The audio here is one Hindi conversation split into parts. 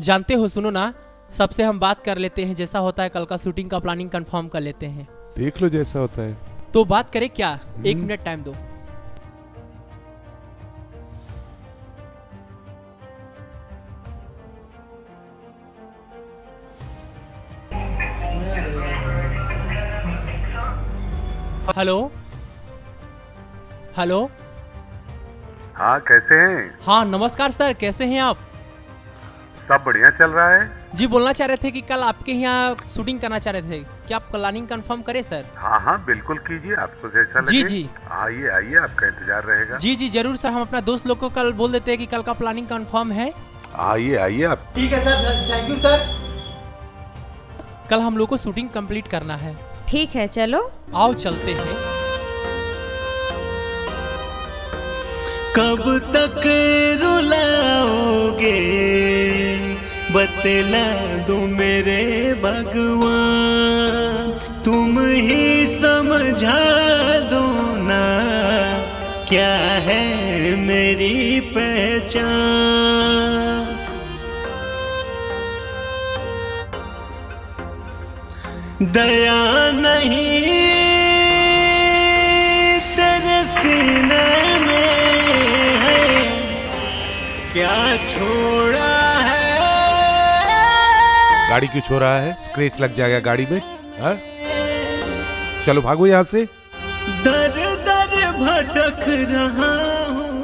जानते हो, सुनो ना, सबसे हम बात कर लेते हैं, जैसा होता है कल का शूटिंग का प्लानिंग कंफर्म कर लेते हैं। देख लो जैसा होता है। तो बात करें क्या? 1 मिनट टाइम दो। Hello hello. हाँ, कैसे हैं? हाँ नमस्कार सर, कैसे हैं आप? सब बढ़िया चल रहा है। जी बोलना चाह रहे थे कि कल आपके यहाँ शूटिंग करना चाह रहे थे, क्या आप प्लानिंग कंफर्म करें सर? हाँ हाँ, बिल्कुल कीजिए, आपको जैसा लगे। जी जी आइए आइए, आपका इंतजार रहेगा। जी जी जरूर सर, हम अपना दोस्त लोग को कल बोल देते हैं कि कल का प्लानिंग कंफर्म है। आइए आइए आप। ठीक है सर, थैंक यू सर। कल हम लोग को शूटिंग कंप्लीट करना है। ठीक है, चलो आओ चलते हैं। कब तक रुलाओगे बतला दो मेरे भगवान, तुम ही समझा दो ना क्या है मेरी पहचान। दया नहीं तेरे सीने में है, क्या छोड़ा है। गाड़ी क्यों छो रहा है? स्क्रैच लग जाएगा गाड़ी में। हाँ? चलो भागो यहाँ से। दर दर भटक रहा हूँ।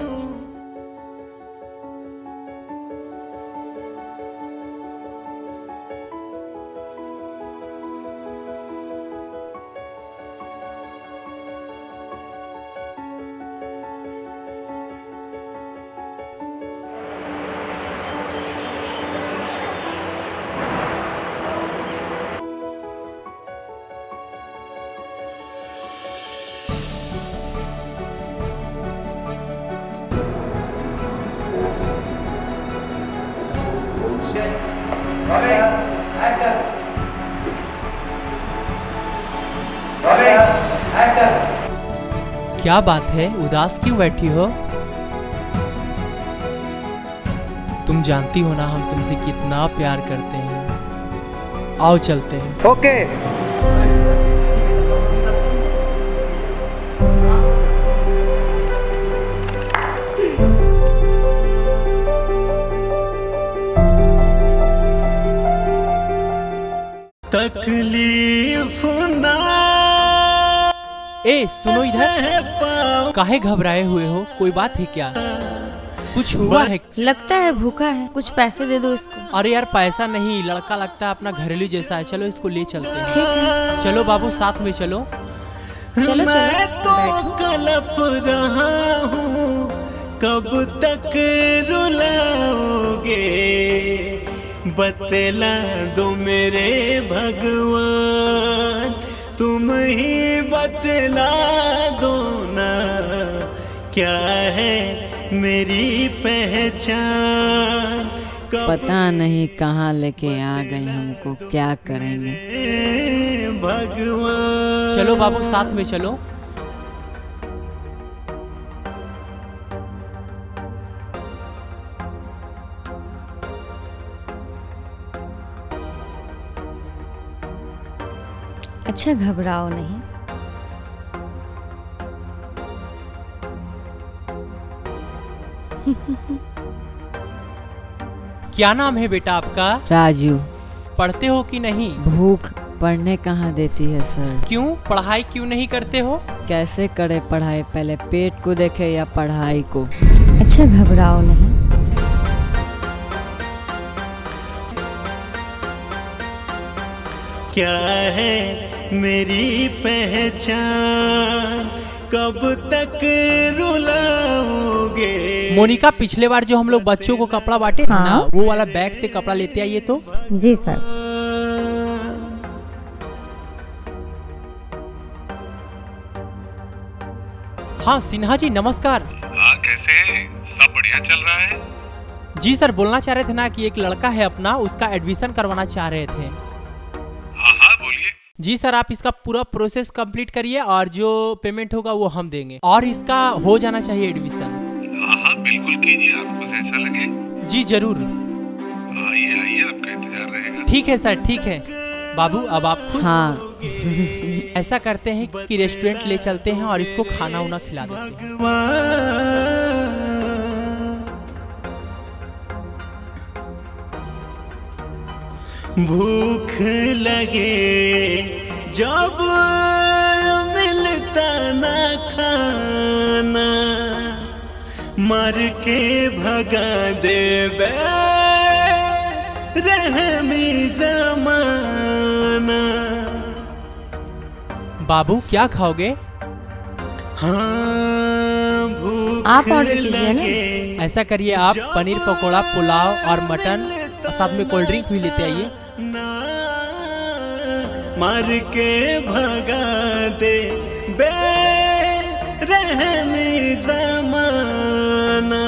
क्या बात है, उदास क्यों बैठी हो? तुम जानती हो ना हम तुमसे कितना प्यार करते हैं। आओ चलते हैं। ओके। तकलीफ ना ए सुनो इधर, काहे घबराए हुए हो? कोई बात है क्या? कुछ हुआ है? लगता है भूखा है, कुछ पैसे दे दो इसको। अरे यार पैसा नहीं, लड़का लगता है अपना घरेलू जैसा है, चलो इसको ले चलते हैं। ठीक है, चलो बाबू साथ में चलो। चलो मैं चलो तो बैठो। कलप रहा हूँ, कब तक रुलाओगे बतला दो मेरे भगवान, तुम ही बतला दो ना क्या है मेरी पहचान। पता नहीं कहाँ लेके आ गए हमको, क्या करेंगे। भगवान चलो बाबू साथ में चलो। अच्छा घबराओ नहीं। क्या नाम है बेटा आपका? राजू। पढ़ते हो कि नहीं? भूख पढ़ने कहाँ देती है सर। क्यों पढ़ाई क्यों नहीं करते हो? कैसे करे पढ़ाई, पहले पेट को देखे या पढ़ाई को। अच्छा घबराओ नहीं। क्या है मेरी पहचान, कब तक रुलाओगे। मोनिका, पिछले बार जो हम लोग बच्चों को कपड़ा बांटे थे ना, वो वाला बैग से कपड़ा लेते आइए तो। जी सर। हाँ सिन्हा जी नमस्कार। हाँ, कैसे हैं? सब बढ़िया चल रहा है। जी सर, बोलना चाह रहे थे ना कि एक लड़का है अपना, उसका एडमिशन करवाना चाह रहे थे। हाँ हाँ, बोलिए। जी सर, आप इसका पूरा प्रोसेस कंप्लीट करिए और जो पेमेंट होगा वो हम देंगे, और इसका हो जाना चाहिए एडमिशन। हाँ हाँ, बिल्कुल कीजिए, आपको जैसा लगे। जी जरूर। आइए आइए, ठीक है सर, ठीक है। बाबू अब आप खुश? हाँ। ऐसा करते हैं कि रेस्टोरेंट ले चलते हैं और इसको खाना उना खिला देते हैं। भूख लगे जब मिलता ना खाना, मर के भगा दे रहमी जमाना। बाबू क्या खाओगे? हाँ भूख आप ऑर्डर कीजिए ना। ऐसा करिए, आप पनीर पकोड़ा, पुलाव और मटन और साथ में कोल्ड ड्रिंक भी लेते आइए। मार के भगा दे रहमी जमाना।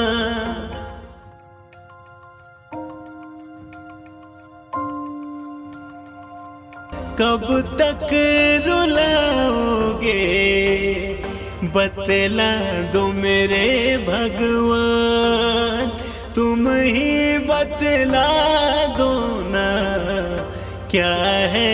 कब तक रुलाओगे बतला दो मेरे भगवान, तुम ही बतला दो ना क्या है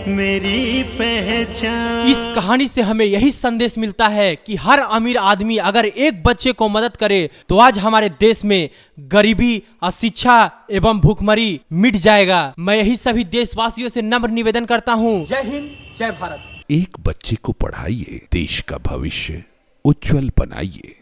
मेरी पहचान। इस कहानी से हमें यही संदेश मिलता है कि हर अमीर आदमी अगर एक बच्चे को मदद करे तो आज हमारे देश में गरीबी, अशिक्षा एवं भूखमरी मिट जाएगा। मैं यही सभी देशवासियों से नम्र निवेदन करता हूँ। जय हिंद, जय भारत। एक बच्चे को पढ़ाइए, देश का भविष्य उज्जवल बनाइए।